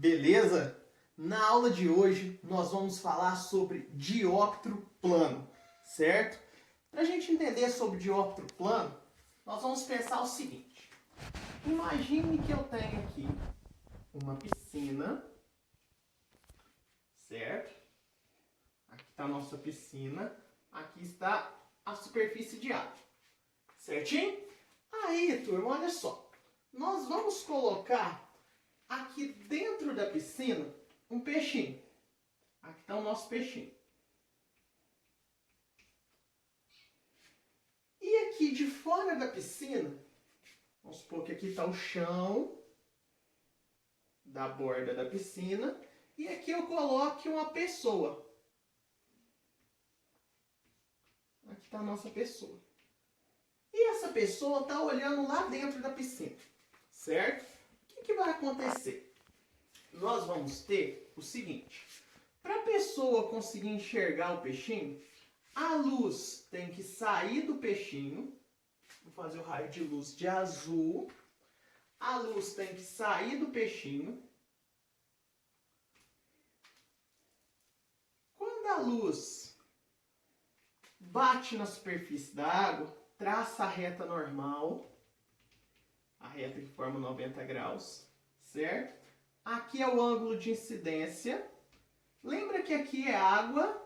Beleza? Na aula de hoje nós vamos falar sobre dióptro plano, certo? Para a gente entender sobre dióptro plano, nós vamos pensar o seguinte. Imagine que eu tenho aqui uma piscina, certo? Aqui está a nossa piscina, aqui está a superfície de água, certinho? Aí, turma, olha só. Nós vamos colocar aqui dentro da piscina um peixinho. Aqui está o nosso peixinho. E aqui de fora da piscina, vamos supor que aqui está o chão da borda da piscina. E aqui eu coloque uma pessoa. Aqui está a nossa pessoa. E essa pessoa está olhando lá dentro da piscina, certo? O que vai acontecer? Nós vamos ter o seguinte. Para a pessoa conseguir enxergar o peixinho, a luz tem que sair do peixinho. Vou fazer o raio de luz de azul. A luz tem que sair do peixinho. Quando a luz bate na superfície da água, traça a reta normal. A reta que forma 90 graus, certo? Aqui é o ângulo de incidência. Lembra que aqui é água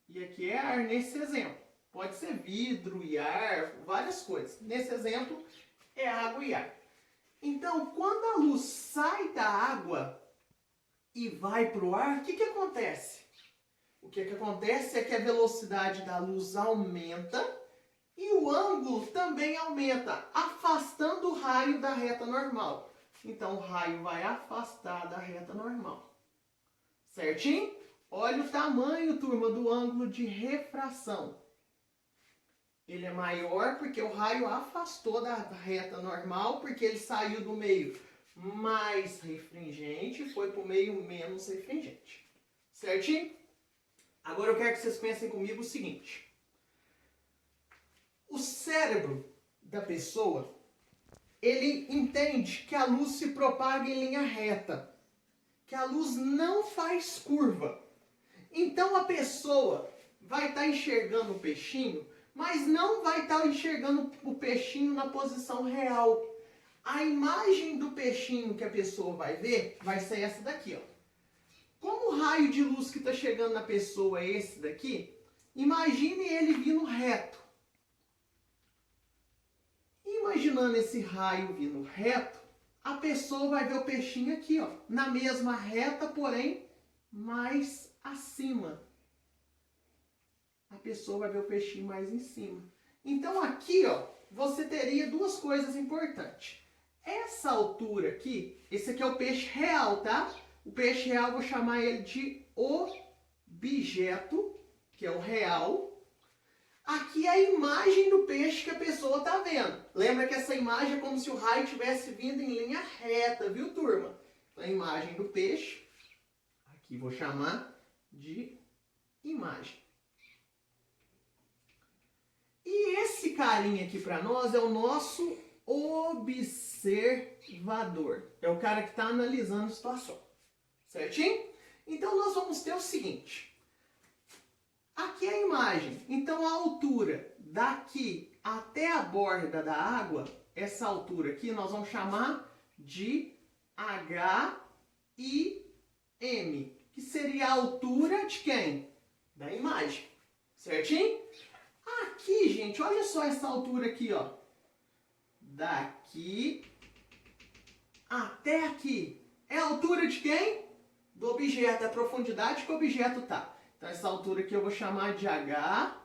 e aqui é ar nesse exemplo. Pode ser vidro e ar, várias coisas. Nesse exemplo é água e ar. Então, quando a luz sai da água e vai para o ar, o que acontece? O que acontece é que a velocidade da luz aumenta e o ângulo também aumenta, afastando o raio da reta normal. Então, o raio vai afastar da reta normal. Certinho? Olha o tamanho, turma, do ângulo de refração. Ele é maior porque o raio afastou da reta normal, porque ele saiu do meio mais refringente e foi para o meio menos refringente. Certinho? Agora eu quero que vocês pensem comigo o seguinte. O cérebro da pessoa, ele entende que a luz se propaga em linha reta, que a luz não faz curva. Então a pessoa vai estar enxergando o peixinho, mas não vai estar enxergando o peixinho na posição real. A imagem do peixinho que a pessoa vai ver vai ser essa daqui, ó. Como o raio de luz que está chegando na pessoa é esse daqui, imagine ele vindo reto. Imaginando esse raio vindo reto, a pessoa vai ver o peixinho aqui, ó, na mesma reta, porém mais acima. A pessoa vai ver o peixinho mais em cima. Então aqui, ó, você teria duas coisas importantes. Essa altura aqui, esse aqui é o peixe real, tá? O peixe real eu vou chamar ele de objeto, que é o real. Aqui é a imagem do peixe que a pessoa está vendo. Lembra que essa imagem é como se o raio estivesse vindo em linha reta, viu, turma? Então, a imagem do peixe, aqui vou chamar de imagem. E esse carinha aqui para nós é o nosso observador. É o cara que está analisando a situação. Certinho? Então, nós vamos ter o seguinte. Aqui é a imagem. Então, a altura daqui até a borda da água, essa altura aqui, nós vamos chamar de HIM, que seria a altura de quem? Da imagem. Certinho? Aqui, gente, olha só essa altura aqui, ó. Daqui até aqui. É a altura de quem? Do objeto, a profundidade que o objeto está. Então, essa altura aqui eu vou chamar de H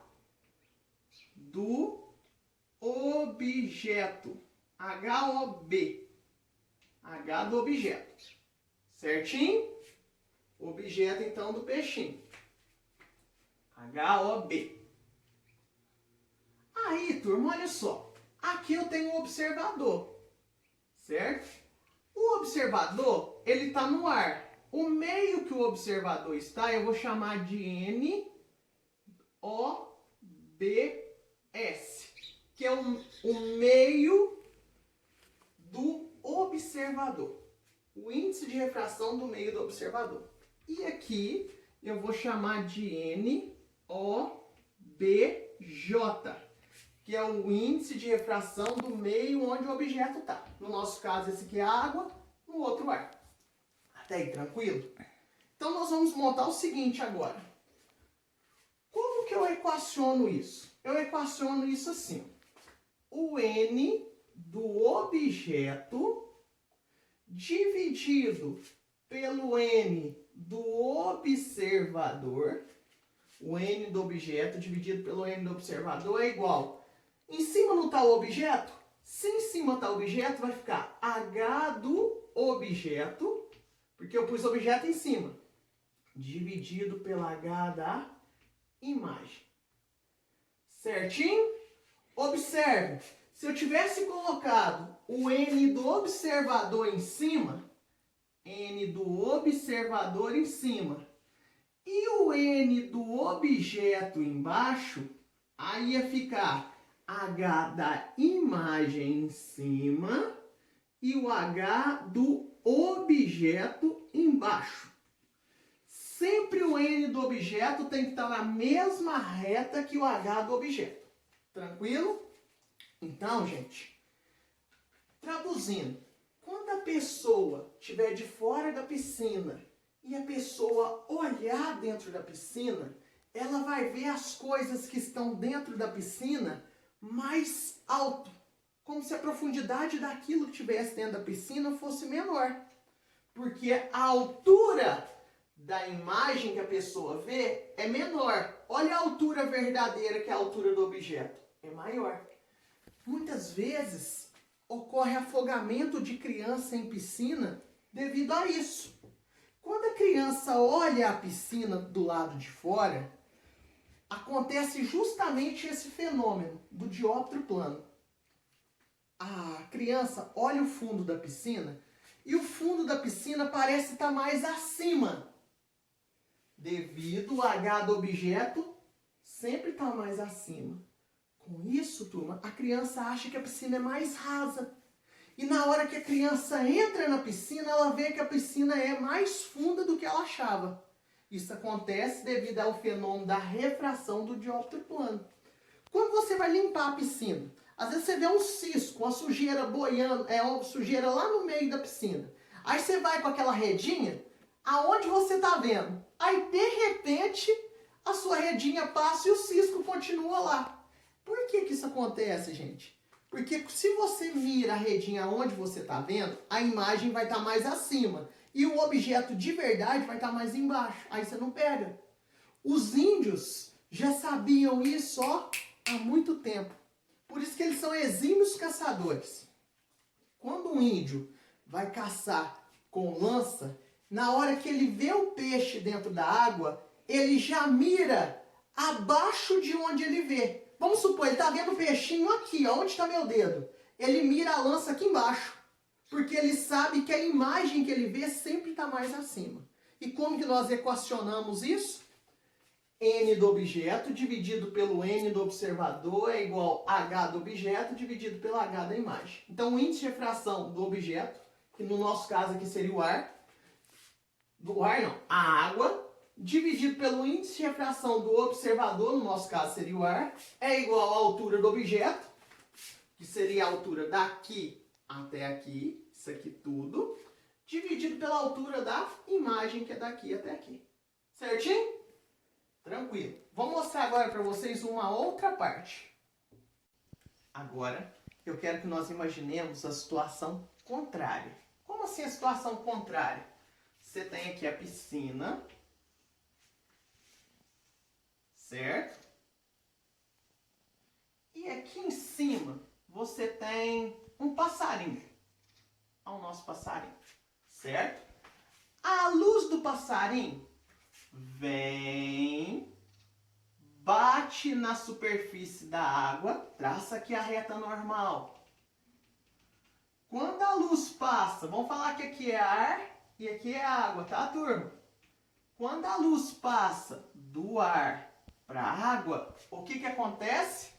do objeto. HOB. H do objeto. Certinho? Objeto, então, do peixinho. HOB. Aí, turma, olha só. Aqui eu tenho um observador. Certo? O observador, ele está no ar. O meio que o observador está, eu vou chamar de NOBS, que é o meio do observador. o índice de refração do meio do observador. E aqui eu vou chamar de NOBJ, que é o índice de refração do meio onde o objeto está. No nosso caso, esse aqui é água, no outro ar. Até aí, tranquilo? Então, nós vamos montar o seguinte agora. Como que eu equaciono isso? Eu equaciono isso assim. O N do objeto dividido pelo N do observador. O N do objeto dividido pelo N do observador é igual. Em cima não está o objeto? Se em cima está o objeto, vai ficar H do objeto, porque eu pus o objeto em cima, dividido pela H da imagem. Certinho? Observe, se eu tivesse colocado o N do observador em cima, N do observador em cima, e o N do objeto embaixo, aí ia ficar H da imagem em cima e o H do objeto embaixo. Sempre o N do objeto tem que estar na mesma reta que o H do objeto. Tranquilo? Então, gente, traduzindo, quando a pessoa estiver de fora da piscina e a pessoa olhar dentro da piscina, ela vai ver as coisas que estão dentro da piscina mais alto, como se a profundidade daquilo que estivesse dentro da piscina fosse menor. Porque a altura da imagem que a pessoa vê é menor. Olha a altura verdadeira, que é a altura do objeto, é maior. Muitas vezes ocorre afogamento de criança em piscina devido a isso. Quando a criança olha a piscina do lado de fora, acontece justamente esse fenômeno do dióptro plano. A criança olha o fundo da piscina e o fundo da piscina parece estar mais acima, devido ao H do objeto sempre está mais acima. Com isso, turma, a criança acha que a piscina é mais rasa. E na hora que a criança entra na piscina, ela vê que a piscina é mais funda do que ela achava. Isso acontece devido ao fenômeno da refração do dióptro plano. Quando você vai limpar a piscina, às vezes você vê um cisco, uma sujeira boiando, uma sujeira lá no meio da piscina. Aí você vai com aquela redinha, aonde você está vendo? Aí, de repente, a sua redinha passa e o cisco continua lá. Por que isso acontece, gente? Porque se você mira a redinha onde você está vendo, a imagem vai estar mais acima. E o objeto de verdade vai estar mais embaixo. Aí você não pega. Os índios já sabiam isso há muito tempo. Por isso que eles são exímios caçadores. Quando um índio vai caçar com lança, na hora que ele vê o peixe dentro da água, ele já mira abaixo de onde ele vê. Vamos supor, ele está vendo o peixinho aqui, onde está meu dedo? Ele mira a lança aqui embaixo, porque ele sabe que a imagem que ele vê sempre está mais acima. E como que nós equacionamos isso? N do objeto dividido pelo N do observador é igual a H do objeto dividido pelo H da imagem. Então, o índice de refração do objeto, que no nosso caso aqui seria o ar, a água, dividido pelo índice de refração do observador, no nosso caso seria o ar, é igual à altura do objeto, que seria a altura daqui até aqui, isso aqui tudo, dividido pela altura da imagem, que é daqui até aqui. Certinho? Tranquilo. Vou mostrar agora para vocês uma outra parte. Agora, eu quero que nós imaginemos a situação contrária. Como assim a situação contrária? Você tem aqui a piscina, certo? E aqui em cima você tem um passarinho. Olha o nosso passarinho, certo? A luz do passarinho vem, bate na superfície da água, traça aqui a reta normal. Quando a luz passa, vamos falar que aqui é ar e aqui é água, tá, turma? Quando a luz passa do ar para a água, o que acontece?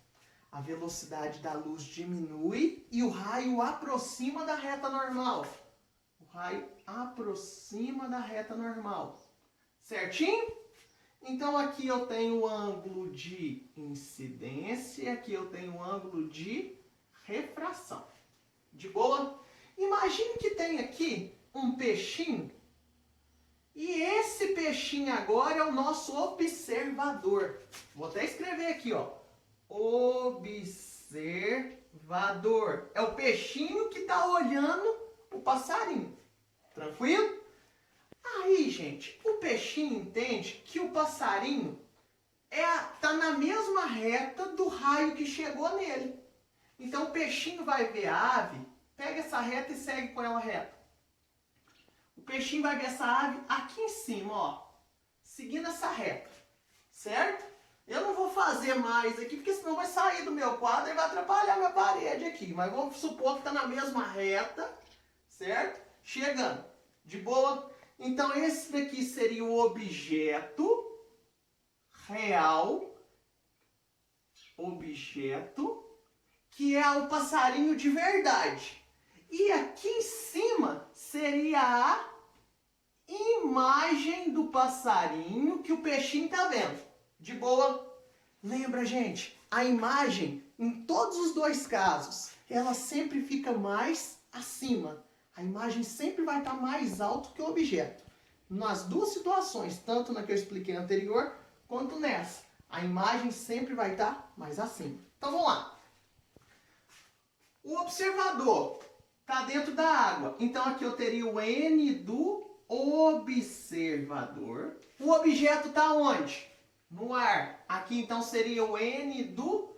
A velocidade da luz diminui e o raio aproxima da reta normal. O raio aproxima da reta normal. Certinho? Então aqui eu tenho o ângulo de incidência e aqui eu tenho o ângulo de refração. De boa? Imagine que tem aqui um peixinho e esse peixinho agora é o nosso observador. Vou até escrever aqui, ó. Observador. É o peixinho que está olhando o passarinho. Tranquilo? Aí, gente, o peixinho entende que o passarinho tá na mesma reta do raio que chegou nele. Então o peixinho vai ver a ave, pega essa reta e segue com ela reta. O peixinho vai ver essa ave aqui em cima, ó, seguindo essa reta, certo? Eu não vou fazer mais aqui, porque senão vai sair do meu quadro e vai atrapalhar minha parede aqui. Mas vamos supor que está na mesma reta, certo? Chegando, de boa? Então esse daqui seria o objeto real, objeto, que é o passarinho de verdade. E aqui em cima seria a imagem do passarinho que o peixinho está vendo. De boa? Lembra, gente, a imagem, em todos os dois casos, ela sempre fica mais acima. A imagem sempre vai estar mais alto que o objeto. Nas duas situações, tanto na que eu expliquei anterior, quanto nessa. A imagem sempre vai estar mais acima. Então vamos lá. O observador está dentro da água. Então aqui eu teria o N do observador. O objeto está onde? No ar. Aqui então seria o N do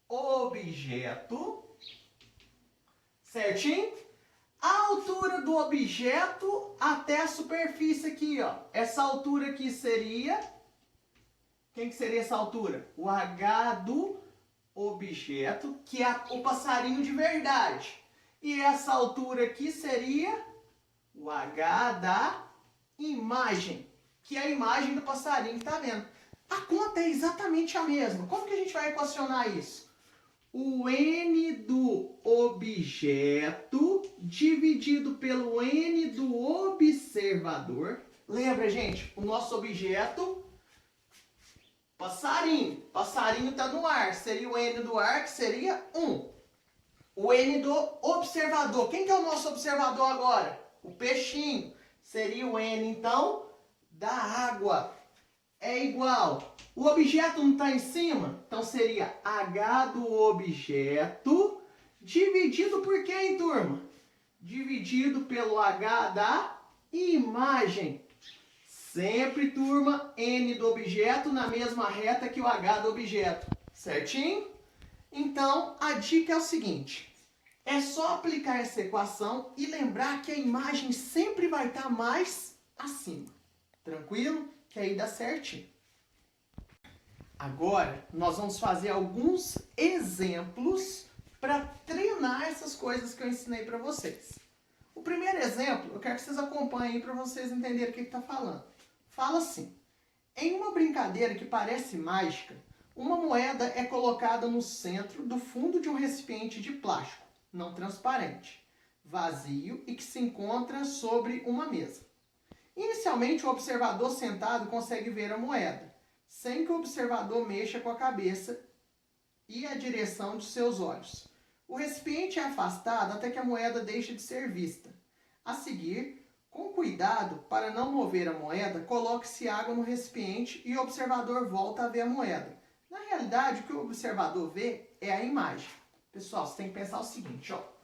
objeto. Certinho? A altura do objeto até a superfície aqui, ó. Essa altura aqui seria... Quem que seria essa altura? O H do objeto, que é o passarinho de verdade. E essa altura aqui seria o H da imagem, que é a imagem do passarinho que está vendo. A conta é exatamente a mesma. Como que a gente vai equacionar isso? O N do objeto dividido pelo N do observador. Lembra, gente? O nosso objeto, passarinho. Passarinho está no ar. Seria o N do ar, que seria 1. O N do observador. Quem que é o nosso observador agora? O peixinho. Seria o N, então, da água. É igual. O objeto não está em cima? Então seria H do objeto dividido por quem, turma? Dividido pelo H da imagem. Sempre, turma, N do objeto na mesma reta que o H do objeto. Certinho? Então, a dica é o seguinte. É só aplicar essa equação e lembrar que a imagem sempre vai estar mais acima. Tranquilo? Que aí dá certinho. Agora, nós vamos fazer alguns exemplos para treinar essas coisas que eu ensinei para vocês. O primeiro exemplo, eu quero que vocês acompanhem para vocês entenderem o que está falando. Fala assim: em uma brincadeira que parece mágica, uma moeda é colocada no centro do fundo de um recipiente de plástico, não transparente, vazio e que se encontra sobre uma mesa. Inicialmente, o observador sentado consegue ver a moeda, sem que o observador mexa com a cabeça e a direção de seus olhos. O recipiente é afastado até que a moeda deixe de ser vista. A seguir, com cuidado para não mover a moeda, coloque-se água no recipiente e o observador volta a ver a moeda. Na realidade, o que o observador vê é a imagem. Pessoal, você tem que pensar o seguinte, ó.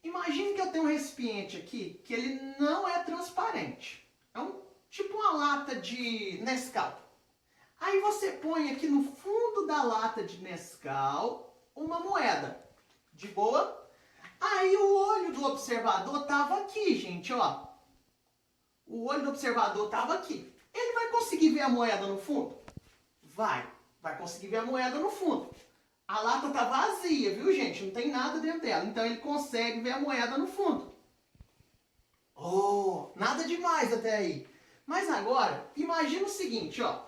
Imagine que eu tenho um recipiente aqui que ele não é transparente. É tipo uma lata de Nescau. Aí você põe aqui no fundo da lata de Nescau uma moeda. De boa? Aí o olho do observador estava aqui, gente, ó. O olho do observador estava aqui. Ele vai conseguir ver a moeda no fundo? Vai conseguir ver a moeda no fundo. A lata está vazia, viu, gente? Não tem nada dentro dela. Então ele consegue ver a moeda no fundo. Oh, nada demais até aí. Mas agora, imagina o seguinte, ó.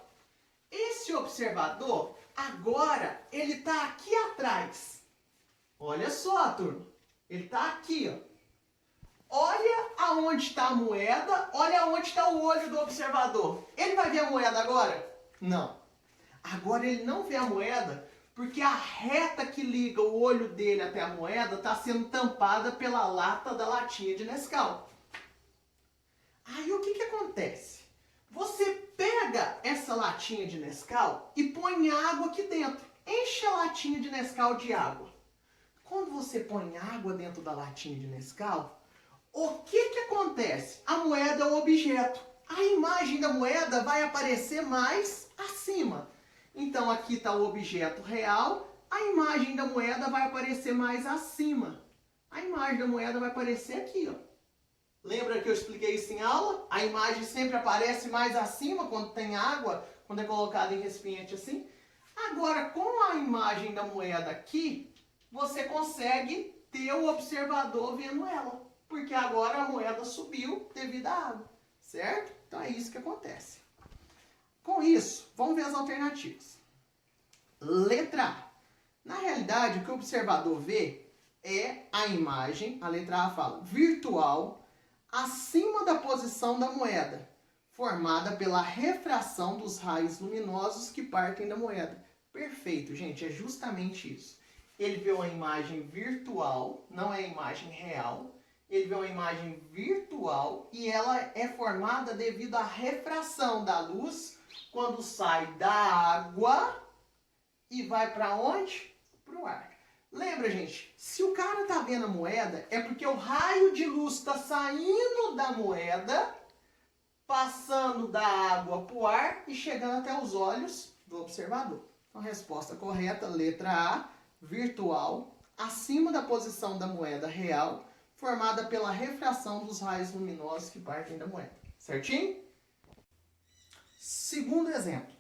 Esse observador, agora, ele está aqui atrás. Olha só, turma. Ele está aqui, ó. Olha aonde está a moeda, olha aonde está o olho do observador. Ele vai ver a moeda agora? Não. Agora ele não vê a moeda porque a reta que liga o olho dele até a moeda está sendo tampada pela lata da latinha de Nescau. Aí o que acontece? Você pega essa latinha de Nescau e põe água aqui dentro. Enche a latinha de Nescau de água. Quando você põe água dentro da latinha de Nescau, o que acontece? A moeda é o objeto. A imagem da moeda vai aparecer mais acima. Então aqui está o objeto real, a imagem da moeda vai aparecer mais acima. A imagem da moeda vai aparecer aqui, ó. Lembra que eu expliquei isso em aula? A imagem sempre aparece mais acima quando tem água, quando é colocada em recipiente assim. Agora, com a imagem da moeda aqui, você consegue ter o observador vendo ela. Porque agora a moeda subiu devido à água, certo? Então é isso que acontece. Com isso, vamos ver as alternativas. Letra A. Na realidade, o que o observador vê é a imagem, a letra A fala, virtual, acima da posição da moeda, formada pela refração dos raios luminosos que partem da moeda. Perfeito, gente, é justamente isso. Ele vê uma imagem virtual, não é a imagem real. Ele vê uma imagem virtual e ela é formada devido à refração da luz quando sai da água e vai para onde? Para o ar. Lembra, gente, se o cara tá vendo a moeda, é porque o raio de luz está saindo da moeda, passando da água para o ar e chegando até os olhos do observador. Então, resposta correta, letra A, virtual, acima da posição da moeda real, formada pela refração dos raios luminosos que partem da moeda. Certinho? Segundo exemplo.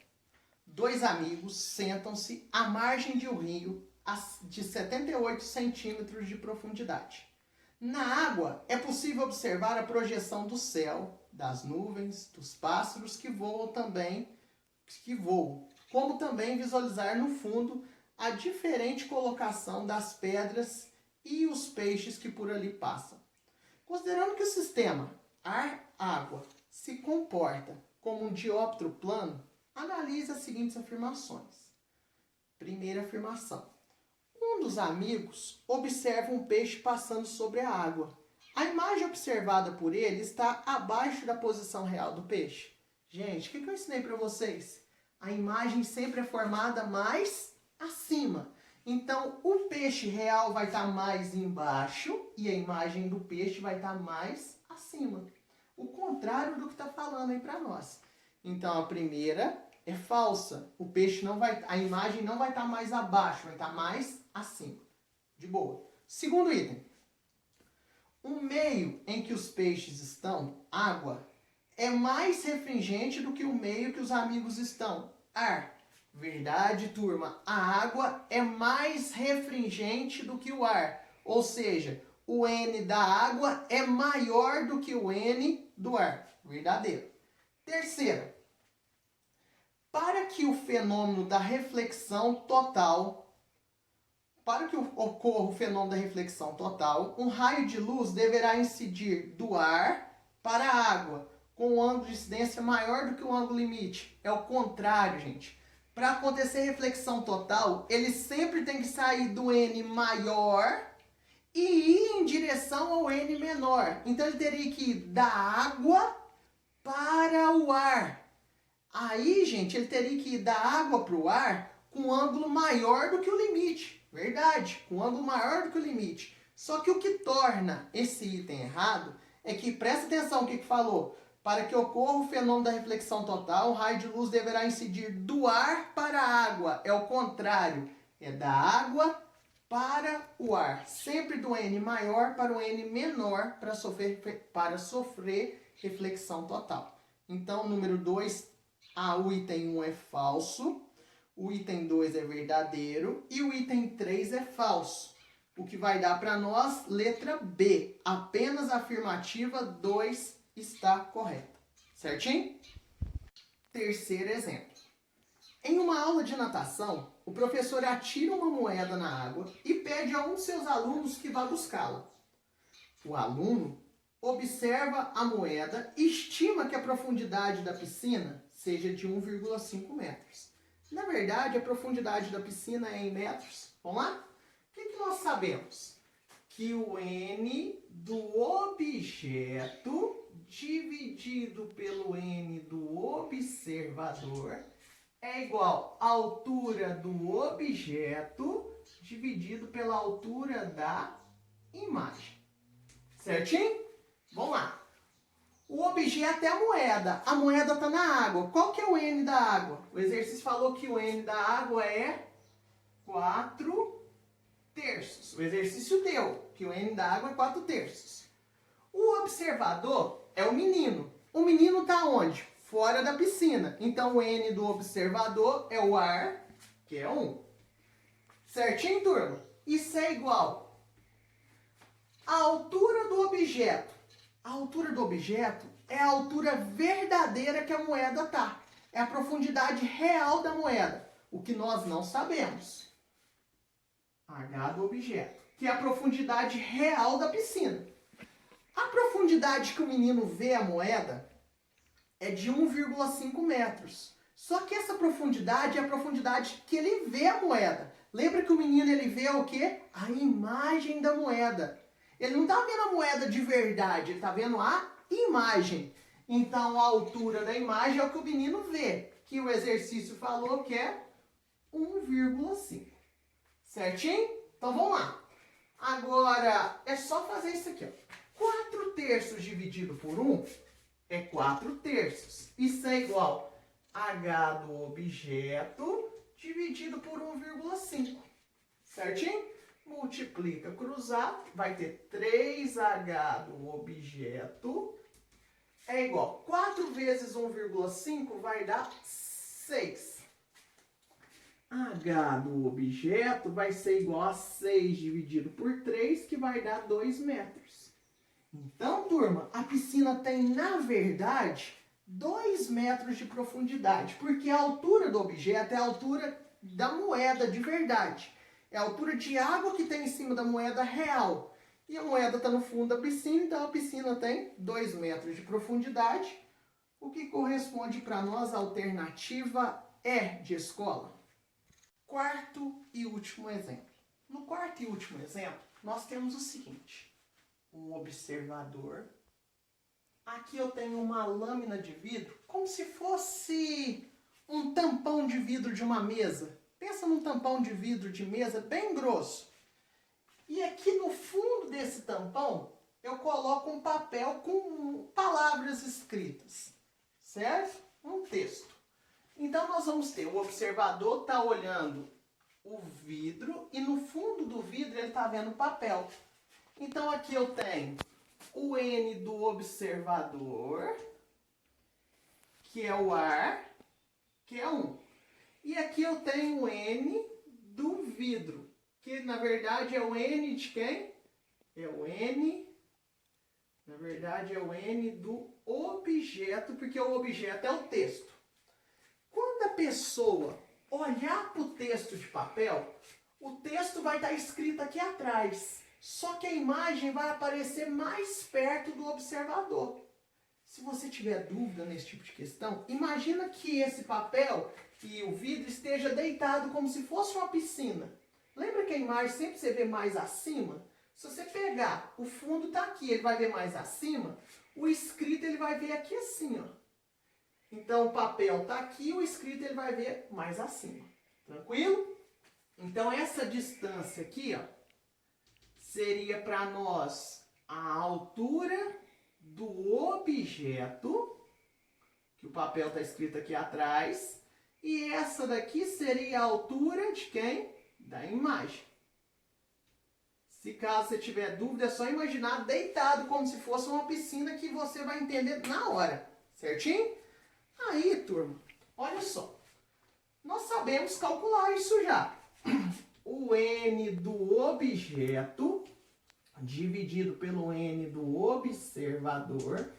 2 amigos sentam-se à margem de um rio de 78 centímetros de profundidade. Na água, é possível observar a projeção do céu, das nuvens, dos pássaros que voam, como também visualizar no fundo a diferente colocação das pedras e os peixes que por ali passam. Considerando que o sistema ar-água se comporta como um dióptero plano, analise as seguintes afirmações. Primeira afirmação. Um dos amigos observa um peixe passando sobre a água. A imagem observada por ele está abaixo da posição real do peixe. Gente, o que eu ensinei para vocês? A imagem sempre é formada mais acima. Então, o peixe real vai estar mais embaixo e a imagem do peixe vai estar mais acima. O contrário do que está falando aí para nós. Então, a primeira é falsa. O peixe não vai, a imagem não vai estar mais abaixo, vai estar mais acima. De boa. Segundo item. O meio em que os peixes estão, água, é mais refringente do que o meio que os amigos estão, ar. Verdade, turma. A água é mais refringente do que o ar. Ou seja, o N da água é maior do que o N do ar. Verdadeiro. Terceira. Para que o fenômeno da reflexão total, para que ocorra o fenômeno da reflexão total, um raio de luz deverá incidir do ar para a água, com um ângulo de incidência maior do que o ângulo limite. É o contrário, gente. Para acontecer reflexão total, ele sempre tem que sair do N maior e ir em direção ao N menor. Então ele teria que ir da água para o ar. Aí, gente, ele teria que ir da água para o ar com um ângulo maior do que o limite. Verdade, com um ângulo maior do que o limite. Só que o que torna esse item errado é que, presta atenção o que falou. Para que ocorra o fenômeno da reflexão total, o raio de luz deverá incidir do ar para a água. É o contrário. É da água para o ar. Sempre do N maior para o N menor para sofrer reflexão total. Então, número 2, o item 1 é falso, o item 2 é verdadeiro e o item 3 é falso. O que vai dar para nós, letra B. Apenas a afirmativa 2 está correta. Certinho? Terceiro exemplo. Em uma aula de natação, o professor atira uma moeda na água e pede a um de seus alunos que vá buscá-la. O aluno observa a moeda, estima que a profundidade da piscina seja de 1,5 metros. Na verdade, a profundidade da piscina é em metros. Vamos lá? O que nós sabemos? Que o N do objeto dividido pelo N do observador é igual à altura do objeto dividido pela altura da imagem. Certinho? Vamos lá. O objeto é a moeda. A moeda está na água. Qual que é o N da água? O exercício falou que o N da água é 4 terços. O exercício deu que o N da água é 4 terços. O observador é o menino. O menino está onde? Fora da piscina. Então o N do observador é o ar, que é 1. Certinho, turma? Isso é igual à altura do objeto. A altura do objeto é a altura verdadeira que a moeda está. É a profundidade real da moeda. O que nós não sabemos. H do objeto. Que é a profundidade real da piscina. A profundidade que o menino vê a moeda é de 1,5 metros. Só que essa profundidade é a profundidade que ele vê a moeda. Lembra que o menino ele vê o quê? A imagem da moeda. Ele não está vendo a moeda de verdade, ele está vendo a imagem. Então a altura da imagem é o que o menino vê. Que o exercício falou que é 1,5. Certinho? Então vamos lá. Agora é só fazer isso aqui. 4 terços dividido por 1 é 4 terços. Isso é igual a H do objeto dividido por 1,5. Certinho? Multiplica cruzado, vai ter 3H do objeto é igual. 4 vezes 1,5 vai dar 6. H do objeto vai ser igual a 6 dividido por 3, que vai dar 2 metros. Então, turma, a piscina tem, na verdade, 2 metros de profundidade, porque a altura do objeto é a altura da moeda de verdade. É a altura de água que tem em cima da moeda real. E a moeda está no fundo da piscina, então a piscina tem 2 metros de profundidade, o que corresponde para nós a alternativa E de escola. Quarto e último exemplo. No quarto e último exemplo, nós temos o seguinte. Um observador. Aqui eu tenho uma lâmina de vidro, como se fosse um tampão de vidro de uma mesa. Pensa num tampão de vidro de mesa bem grosso. E aqui no fundo desse tampão, eu coloco um papel com palavras escritas. Certo? Um texto. Então nós vamos ter, o observador está olhando o vidro e no fundo do vidro ele está vendo o papel. Então aqui eu tenho o N do observador, que é o ar, que é 1. E aqui eu tenho o N do vidro, que na verdade é o N de quem? É o N, na verdade é o N do objeto, porque o objeto é o texto. Quando a pessoa olhar para o texto de papel, o texto vai estar escrito aqui atrás. Só que a imagem vai aparecer mais perto do observador. Se você tiver dúvida nesse tipo de questão, imagina que esse papel e o vidro esteja deitado como se fosse uma piscina. Lembra que a imagem sempre você vê mais acima? Se você pegar, o fundo está aqui, ele vai ver mais acima. O escrito ele vai ver aqui assim, ó. Então o papel está aqui, o escrito ele vai ver mais acima. Tranquilo? Então essa distância aqui, ó, seria para nós a altura do objeto, que o papel está escrito aqui atrás, e essa daqui seria a altura de quem? Da imagem. Se caso você tiver dúvida, é só imaginar deitado como se fosse uma piscina que você vai entender na hora. Certinho? Aí, turma, olha só. Nós sabemos calcular isso já. O N do objeto dividido pelo N do observador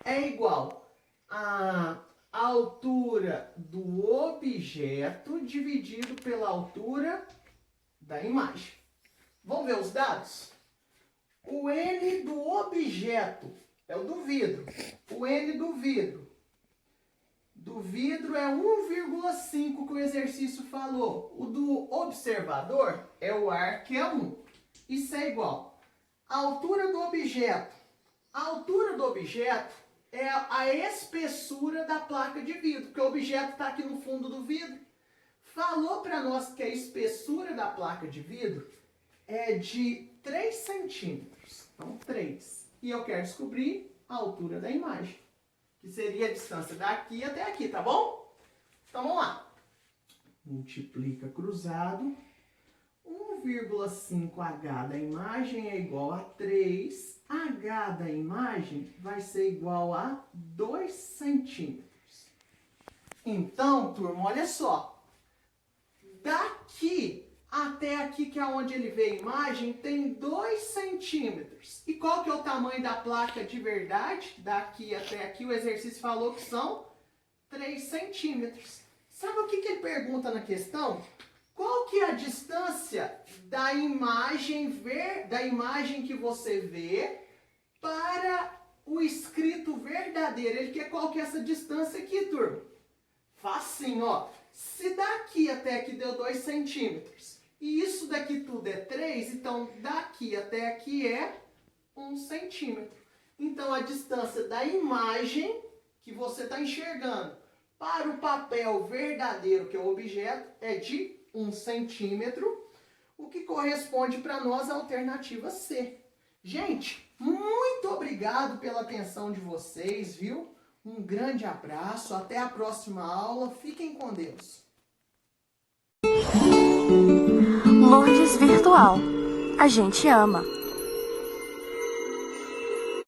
é igual a altura do objeto dividido pela altura da imagem. Vamos ver os dados? O N do objeto é o do vidro. O N do vidro. Do vidro é 1,5 que o exercício falou. O do observador é o ar, que é 1. Isso é igual. A altura do objeto. A altura do objeto é a espessura da placa de vidro, porque o objeto está aqui no fundo do vidro. Falou para nós que a espessura da placa de vidro é de 3 centímetros. Então, 3. E eu quero descobrir a altura da imagem, que seria a distância daqui até aqui, tá bom? Então, vamos lá. Multiplica cruzado. 1,5H da imagem é igual a 3. H da imagem vai ser igual a 2 centímetros. Então, turma, olha só. Daqui até aqui, que é onde ele vê a imagem, tem 2 centímetros. E qual que é o tamanho da placa de verdade? Daqui até aqui, o exercício falou que são 3 centímetros. Sabe o que ele pergunta na questão? Qual que é a distância da imagem que você vê para o escrito verdadeiro? Ele quer qual que é essa distância aqui, turma? Facinho, ó. Se daqui até aqui deu 2 centímetros e isso daqui tudo é 3, então daqui até aqui é 1 centímetro. Então a distância da imagem que você está enxergando para o papel verdadeiro, que é o objeto, é de 1 centímetro, o que corresponde para nós à alternativa C. Gente, muito obrigado pela atenção de vocês, viu? Um grande abraço, até a próxima aula, fiquem com Deus. Lourdes Virtual. A gente ama.